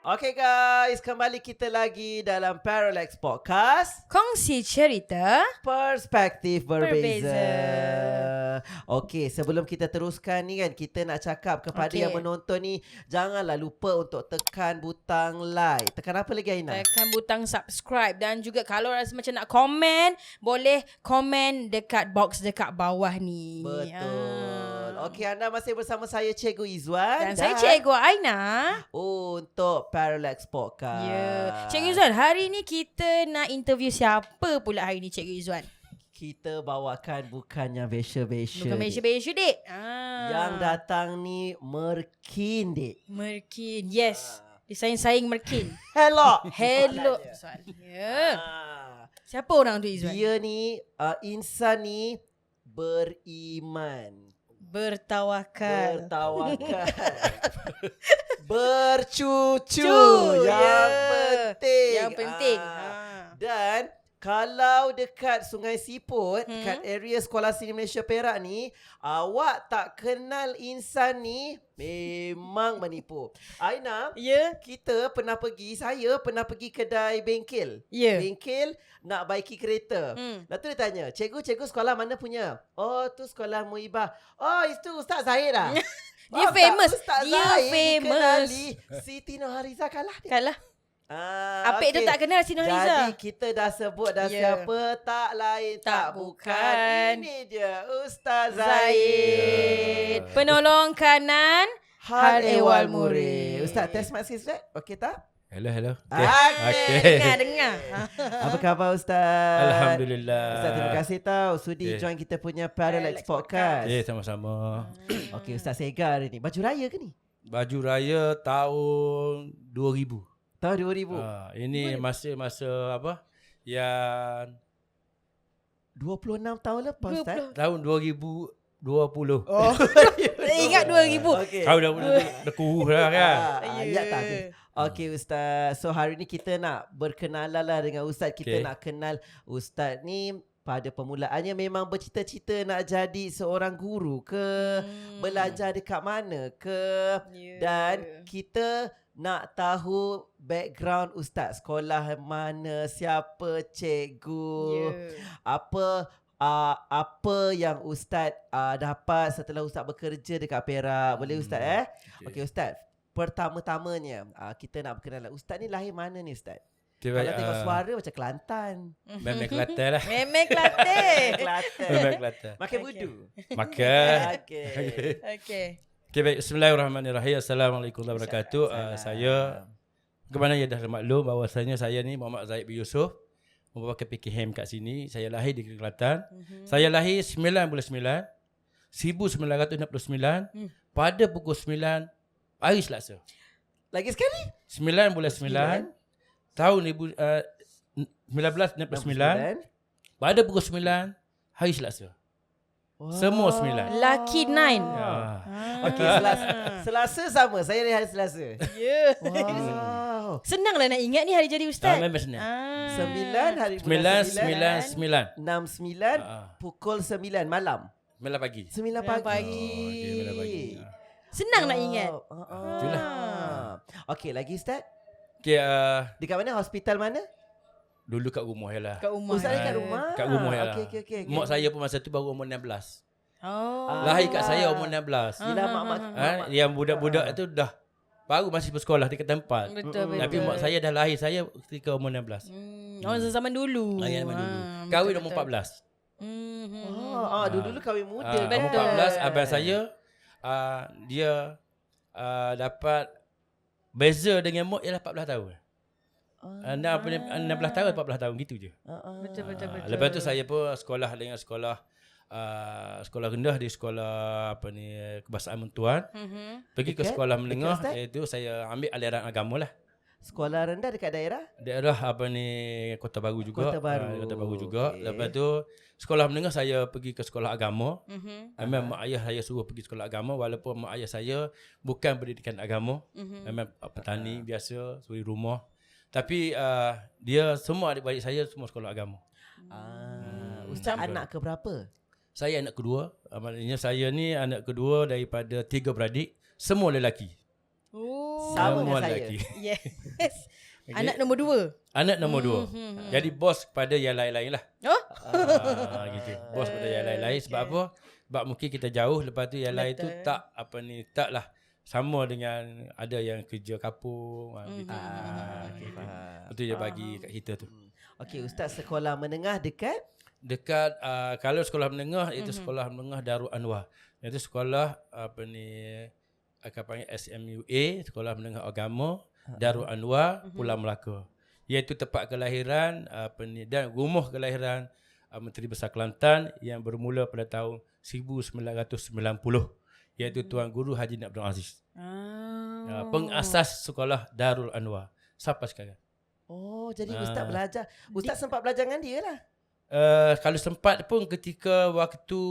Okay guys, kembali kita lagi dalam Parallax Podcast. Kongsi cerita Perspektif berbeza. Berbeza. Okay, sebelum kita teruskan ni kan, kita nak cakap kepada yang menonton ni, janganlah lupa untuk tekan butang like. Tekan apa lagi Aina? tekan butang subscribe. Dan juga kalau rasa macam nak komen, boleh komen dekat box dekat bawah ni. Betul. Okay, anda masih bersama saya Cikgu Izzuan Dan saya Cikgu Aina. untuk Parallax Podcast. Ya. Cikgu Izzuan, hari ni kita nak interview siapa pula hari ni Cikgu Izzuan? Kita bawakan bukan yang besya-besya. Bukan Malaysia-Malaysia, Dek. Yang datang ni Merkin, Dek. Merkin. Yes. Disaing-saing Merkin. Hello. Hello. Izzuan. Ya. Siapa orang tu Izzuan? Dia ni insan ni beriman, Bertawakal. bertawakal, bercucu. Yang penting. Yang penting. Dan kalau dekat Sungai Siput, dekat area Sekolah Seni Malaysia Perak ni, awak tak kenal insan ni, memang menipu. Aina, Ya. saya pernah pergi kedai bengkel. Ya. Bengkel nak baiki kereta. Lepas tu dia tanya, cikgu sekolah mana punya? Oh, tu sekolah Muibah. Oh, itu Ustaz Zahid lah. Dia famous. Ustaz Dia Zahid famous. dikenali. Siti Nurhaliza kalah dia. Kalah. Apik tu tak kenal Siti Jadi Nurhaliza. kita dah sebut dah Ya. siapa, tak lain tak Tak bukan. bukan. Ini dia Ustaz Zaid. Zahid. Penolong kanan Hal ehwal murid. Ustaz test mark sikit Ustaz. Okey tak? Hello. Dengar. Apa khabar Ustaz? Alhamdulillah. Ustaz terima kasih tau sudi join kita punya Parallax Podcast. Sama-sama. Okey Ustaz Segar hari ni. Baju raya ke ni? Baju raya tahun 2000. Tahun 2000. Ini masa apa? Yang 26 tahun lepas Ustaz. tahun 2020. Oh. Ingat 2000. Okey. Kau dah kurus dah kan? Ya tak. Okey Ustaz. So hari ni kita nak berkenalan lah dengan Ustaz. Kita nak kenal Ustaz ni pada permulaannya memang bercita-cita nak jadi seorang guru ke, belajar dekat mana ke, dan kita nak tahu background Ustaz, sekolah mana, siapa cikgu, apa yang Ustaz dapat setelah Ustaz bekerja dekat Perak. Boleh Ustaz Okey Ustaz, pertama-tamanya kita nak berkenalan. Ustaz ni lahir mana ni Ustaz? Kalau tengok suara macam Kelantan. Memang Kelantan lah. Memang Kelantan. Memang Kelantan. Makan budu. Makan. Okey. Okay, baik. Bismillahirrahmanirrahim. Assalamualaikum warahmatullahi wabarakatuh. Saya kemana ya dah maklum bahawasanya saya ni Muhammad Zaid bin Yusof, merupakan PKM kat sini. Saya lahir di Kelantan. Saya lahir 9 bulan 9 1969 pada pukul 9 hari Selasa. Lagi sekali? 9 bulan 9 tahun 1969 pada pukul 9 hari Selasa. Wow. Semua 9. Lucky 9. Okey, Selasa sama. Saya hari Selasa. Ya. Wow. Senanglah nak ingat ni hari jadi ustaz. Memang senang. 9 hari 9 69 pukul 9 malam. 9 pagi. 9 9 pagi. pagi. Okey, 9 pagi. Senang nak ingat. Itulah. Okey, lagi Ustaz? Okey, Dekat mana? Hospital mana? dulu kat rumah je lah. Kat rumah. Ustaz dekat rumah? Kat rumah je lah. Okey. Mak saya pun masa tu baru umur 16. Oh. Lahir kat saya umur 16. Yelah mak. Yang budak-budak tu dah baru masih bersekolah dekat tempat. Betul. Tapi mak saya dah lahir saya ketika umur 16. Orang zaman dulu. Zaman dulu. Kahwin umur 14. Dulu kahwin muda. Umur 14 abang saya dia dapat beza dengan mak ialah 14 tahun. 16 tahun 14 tahun gitu je. Betul. Lepas tu saya pun sekolah dengan sekolah rendah di sekolah Kebahasaan Mentuan. Pergi ke sekolah menengah iaitu saya ambil aliran agama lah. Sekolah rendah dekat daerah? Daerah Kota Baru juga. Kota Baru juga. Lepas tu sekolah menengah saya pergi ke sekolah agama. Memang mak ayah saya suruh pergi sekolah agama walaupun mak ayah saya bukan pendidikan agama. Memang petani biasa, suri rumah. Tapi dia semua adik-adik saya semua sekolah agama. Ustaz anak ke berapa? Saya anak kedua. Maknanya saya ni anak kedua daripada 3 beradik, semua lelaki. Oh. Sama Semua dengan saya. lelaki. Yes. Okay. Anak nombor 2. Anak nombor 2. Jadi bos kepada yang lain-lain lah. Oh. Gitu. Bos kepada yang lain-lain. Sebab apa? Sebab mungkin kita jauh, lepas tu yang lain tu Betul. taklah sama dengan ada yang kerja kapung. Gitu. Okay, faham. Itu dia bagi kat kita tu. Okey, Ustaz sekolah menengah dekat? Dekat kalau sekolah menengah itu sekolah menengah Darul Anwar. Itu sekolah akan panggil SMUA, Sekolah Menengah Agama Darul Anwar, Pulau Melaka. Iaitu tempat kelahiran dan rumah kelahiran Menteri Besar Kelantan yang bermula pada tahun 1990, iaitu Tuan Guru Haji Abdul Aziz. Pengasas sekolah Darul Anwar sampai sekarang. Oh, jadi Ustaz belajar. Ustaz sempat belajar dengan dia lah. Kalau sempat pun ketika waktu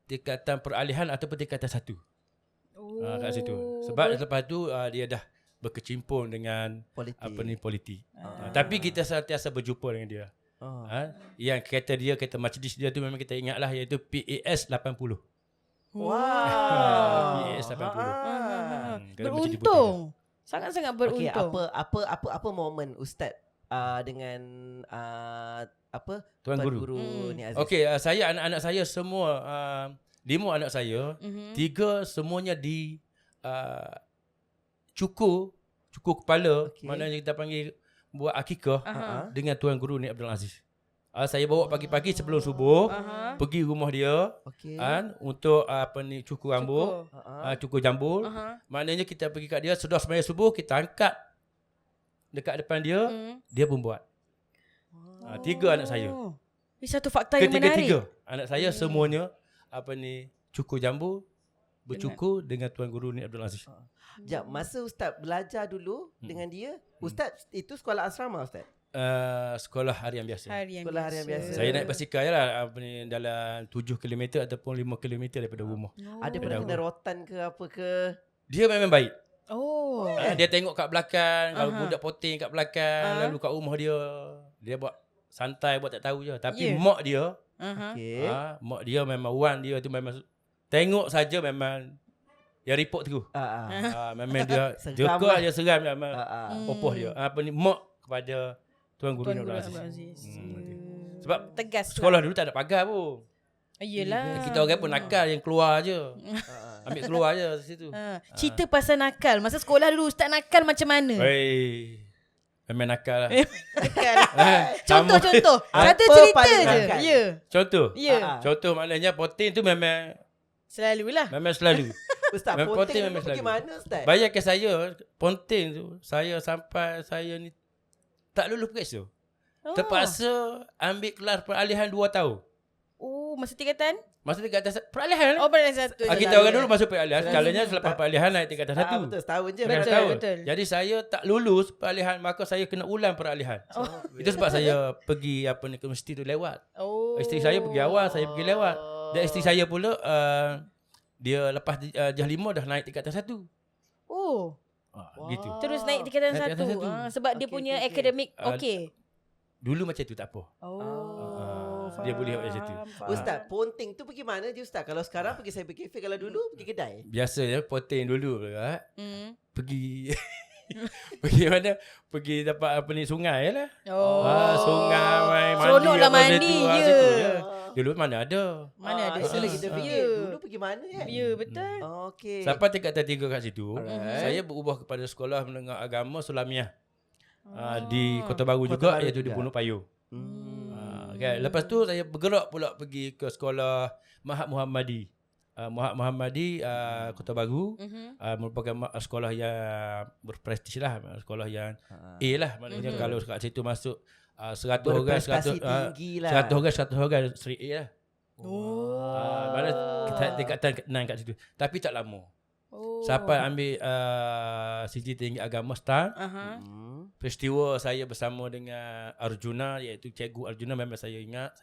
tingkatan peralihan ataupun tingkatan 1. Kat situ. Sebab lepas tu dia dah berkecimpung dengan politik. Tapi kita sentiasa berjumpa dengan dia. Yang kereta Mercedes dia tu memang kita ingatlah, iaitu PAS 80. PAS 80. Beruntung. Sangat-sangat beruntung. Okey, apa momen Ustaz dengan Tuan Guru ni Aziz? Okey, saya anak-anak saya semua 5 anak saya, 3 semuanya di cukur kepala, maknanya kita panggil buat akikah dengan Tuan Guru Ni Abdul Aziz. Saya bawa pagi-pagi sebelum subuh pergi rumah dia untuk cukur rambut, cukur jambul. Maknanya kita pergi kat dia, sudah sembahyang subuh kita angkat dekat depan dia, dia pun buat. 3 anak saya. Ini satu fakta yang menarik. Ketiga anak saya semuanya cukur jambul, bercukur dengan Tuan Guru Ni Abdul Aziz. Masa Ustaz belajar dulu dengan dia, Ustaz itu sekolah asrama Ustaz? Sekolah harian biasa. Sekolah harian biasa. Saya naik basikal lah dalam 7 km ataupun 5 km daripada rumah. Ada pernah kena rotan ke apa ke? Dia memang baik. Oh. Dia tengok kat belakang, kalau budak poting kat belakang, lalu kat rumah dia buat santai, buat tak tahu je. Tapi mak dia, mak dia memang wan dia tu memang tengok saja memang dia report terus. Memang dia jeka dia seram memang opoh dia. Mak kepada Tuan Guru Abdul Aziz. Sebab tegas sekolah dulu tak ada pagar pun. Yelah. Kita orang pun nakal yang keluar je. Ambil keluar je situ. Cerita pasal nakal. Masa sekolah dulu Ustaz nakal macam mana? Memang nakal lah. Contoh. Satu cerita je. Ya. Contoh. Ya. Contoh maknanya poting tu memang Selalulah. memang selalu. Ustaz, Memang ponting memang dulu pergi selalu. mana Ustaz? Bayangkan saya ponteng tu, saya sampai saya ni tak lulus periksa. Terpaksa ambil kelas peralihan 2 tahun. Oh, masa tingkatan? Masa tingkatan peralihan. Oh, peralihan 1. Kita orang dulu masuk peralihan. Sekalanya selepas peralihan naik tingkatan 1. Betul, setahun je. Betul. Jadi saya tak lulus peralihan, maka saya kena ulang peralihan. Itu sebab saya pergi ke universiti tu lewat. Isteri saya pergi awal, saya pergi lewat. Dan isteri saya pula dia lepas Jah 5 dah naik tingkatan 1. Oh. Gitu. Terus naik tingkatan Naik 1. tingkatan 1. Sebab dia punya akademik okey. Dulu macam tu tak apa. Dia boleh buat macam tu. Ustaz, ponting tu pergi mana je Ustaz? Kalau sekarang pergi cyber cafe, kalau dulu pergi kedai. Biasanya poting dulu pergi pergi mana? Pergi dapat sungai lah. Sungai main mandi. Seronoklah mandi je. Dulu mana ada. Mana ada Itulah sih. kita fikir dulu pergi mana kan? Ya, betul. Okey. Sampai tingkatan 3 kat situ, saya berubah kepada sekolah menengah agama Sulamiah. Di Kota Baru juga, iaitu di Pondok Payu. Okay. Lepas tu saya bergerak pula pergi ke sekolah Mahat Muhammadi. Mahat Muhammadi Kota Baru merupakan sekolah yang berprestij lah, sekolah yang A lah, maknanya kalau kat situ masuk 100 orang 100 tinggi lah. 100 orang Seri A lah. Mana kita tingkatan 6 kat situ. Tapi tak lama. Sampai ambil Siti Tinggi Agama STAN. Peristiwa saya bersama dengan Arjuna, iaitu Cikgu Arjuna, memang saya ingat,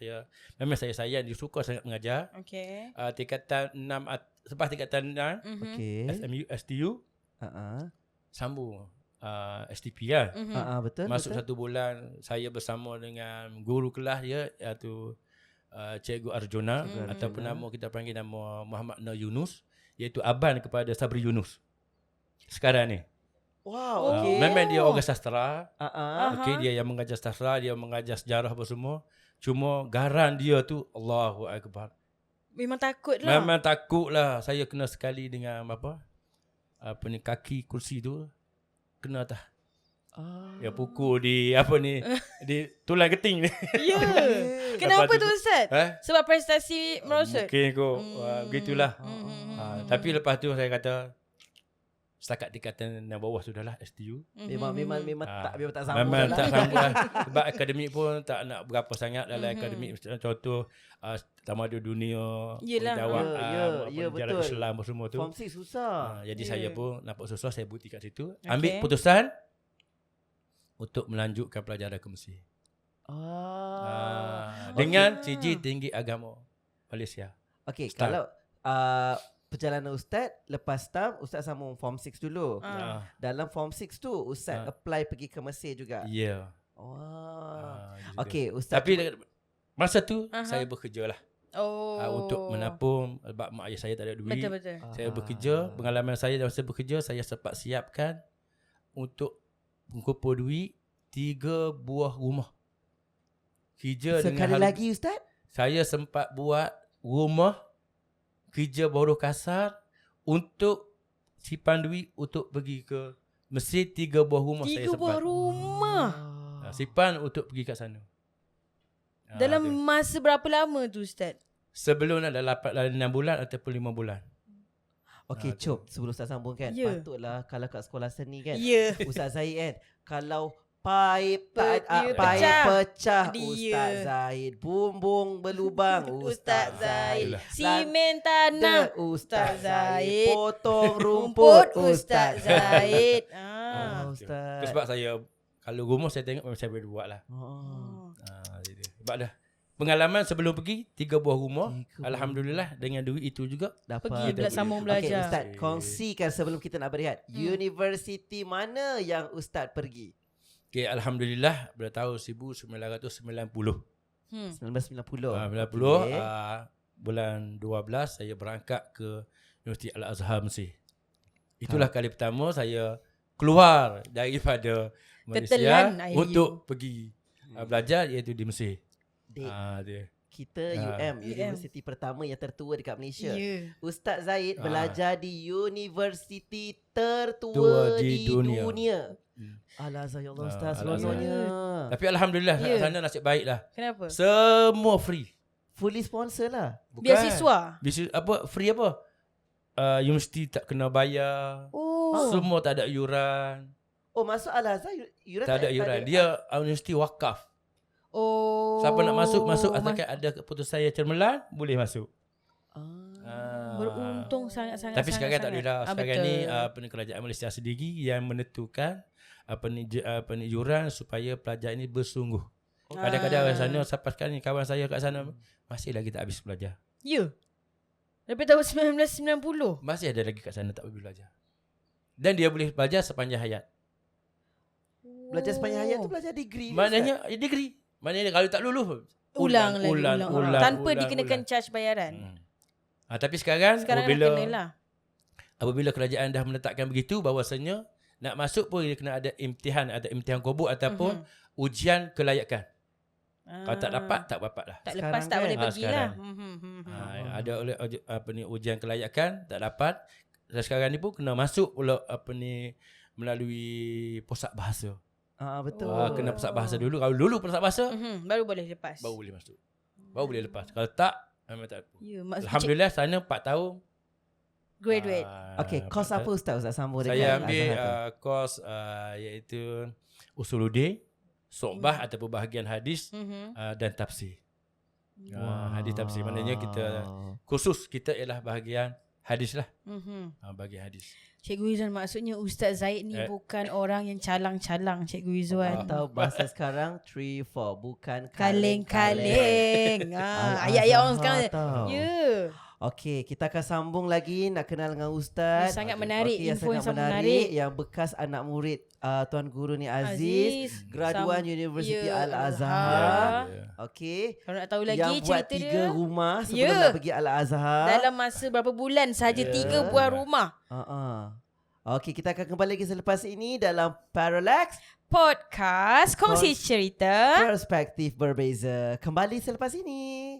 memang saya sayang, dia suka sangat mengajar. Okey. Tingkatan 6, selepas tingkatan 6 Okey. SMU STU sambung STP kan. Betul. Masuk betul. 1 bulan saya bersama dengan guru kelas dia, iaitu Cikgu Arjuna, ataupun nama kita panggil nama Muhammad Nur Yunus, iaitu aban kepada Sabri Yunus. sekarang ni. Wow, okey. Memang dia orang sastra. Uh-uh. Okey, dia yang mengajar sastra, dia mengajar sejarah apa semua. Cuma garan dia tu Allahu Akbar. Memang takut lah. Memang takut lah. Saya kena sekali dengan apa ni kaki kursi tu kena atas. Dia pukul di di tulang keting ni. Ya. Kenapa tu Ustaz? Sebab prestasi merosot. Mungkin kot. Begitulah. Tapi lepas tu saya kata setakat tingkatan yang bawah sudahlah STU. Memang tak sambung. Memang tak sambung lah. Sebab akademik pun tak nak berapa sangat dalam akademik. Contoh tamadun dunia, betul. Islam semua tu. Form 6 susah. Jadi saya pun nampak susah, saya berhenti kat situ. Ambil putusan untuk melanjutkan pelajaran ke Mesir. Dengan CJ Tinggi Agama Malaysia. Okey, kalau perjalanan Ustaz lepas tam Ustaz sambung form 6 dulu. Dalam form 6 tu Ustaz apply pergi ke Mesir juga. Ya. Okey, Ustaz. Tapi masa tu saya bekerja lah. Untuk menapung sebab mak ayah saya tak ada duit. Betul. Saya bekerja, pengalaman saya masa bekerja saya sempat siapkan untuk mengumpul duit 3 buah rumah. Kerja sekali dengan lagi Ustaz? Saya sempat buat rumah kerja buruh kasar untuk simpan duit untuk pergi ke Mesir. 3 buah rumah saya sempat. 3 buah rumah. Simpan untuk pergi kat sana. Dalam masa berapa lama tu Ustaz? Sebelum dah 6 bulan ataupun 5 bulan. Okey, Cop, sebelum Ustaz sambung kan, patutlah kalau kat sekolah seni kan, Ustaz Zahid kan, kalau paip pecah, Ustaz Zahid, bumbung berlubang, Ustaz Zahid, simen tanah, Ustaz Zahid, potong rumput, Ustaz Zahid. Ustaz. Sebab saya kalau rumah saya tengok memang saya boleh buat lah. Sebab dah pengalaman sebelum pergi 3 buah rumah. Alhamdulillah dengan duit itu juga dapat pergi sambung belajar. Okay, Ustaz, kongsikan sebelum kita nak berehat. Universiti mana yang Ustaz pergi? Okay, Alhamdulillah pada tahun 1990. 1990. 90 bulan 12 saya berangkat ke Universiti Al-Azhar Mesir. Itulah kali pertama saya keluar daripada Malaysia untuk pergi belajar iaitu di Mesir. Kita universiti pertama yang tertua dekat Malaysia. Ustaz Zahid belajar di universiti tertua di dunia. Al-Azhar, ya Allah Ustaz, seronoknya. Tapi Alhamdulillah sana nasib baik lah. Kenapa? Semua free. Fully sponsor lah. Bukan. Biasiswa? Free apa? Universiti tak kena bayar. Semua tak ada yuran. Masuk Al-Azhar yuran tak ada yuran. Dia universiti wakaf. Siapa nak masuk asalkan ada keputusan yang cemerlang boleh masuk. Beruntung sangat-sangat. Tapi sekarang tak boleh dah. Sekarang betul. ni kerajaan Malaysia sendiri yang menentukan yuran supaya pelajar ini bersungguh. Kadang-kadang orang sana sampai sekarang ni kawan saya kat sana masih lagi tak habis belajar. Ya. Daripada tahun 1990 masih ada lagi kat sana tak habis belajar. Dan dia boleh belajar sepanjang hayat. Belajar sepanjang hayat tu belajar degree. Maknanya degree. Maknanya kalau tak lulus ulang tanpa ulang, dikenakan charge bayaran. Tapi sekarang apabila kerajaan dah menetapkan begitu bahawasanya nak masuk pun dia kena ada imtihan kobuk ataupun ujian kelayakan. Kalau tak dapat tak dapat lah. Tak lepas tak boleh pergilah. Ada ujian kelayakan tak dapat. Dan sekarang ni pun kena masuk pula melalui pusat bahasa. Betul. Kena pusat bahasa dulu. Kalau dulu pusat bahasa baru boleh lepas. Baru boleh masuk. Baru boleh lepas. Kalau tak memang tak. Alhamdulillah sana 4 tahun graduate. Okey, kos apa Ustaz sambung dengan saya ambil kos iaitu Usuluddin, So'bah ataupun bahagian hadis dan tafsir. Hadis tafsir maknanya kita khusus kita ialah bahagian hadis lah. Bahagian hadis. Cikgu Izzuan, maksudnya Ustaz Zahid ni bukan orang yang calang-calang, Cikgu Izzuan. Atau bahasa sekarang 3-4, bukan kaleng-kaleng. Ayat-ayat orang sekarang. Okey, kita akan sambung lagi nak kenal dengan Ustaz. Sangat menarik, info yang sangat menarik. Yang bekas anak murid Tuan Guru ni Aziz, graduan Universiti Al-Azhar. Okey. Kalau nak tahu lagi yang buat cerita 3 rumah sebelum nak pergi Al-Azhar. Dalam masa berapa bulan saja 3 buah rumah. Okey, kita akan kembali lagi selepas ini dalam Parallax Podcast Kongsi Cerita Perspektif Berbeza. Kembali selepas ini.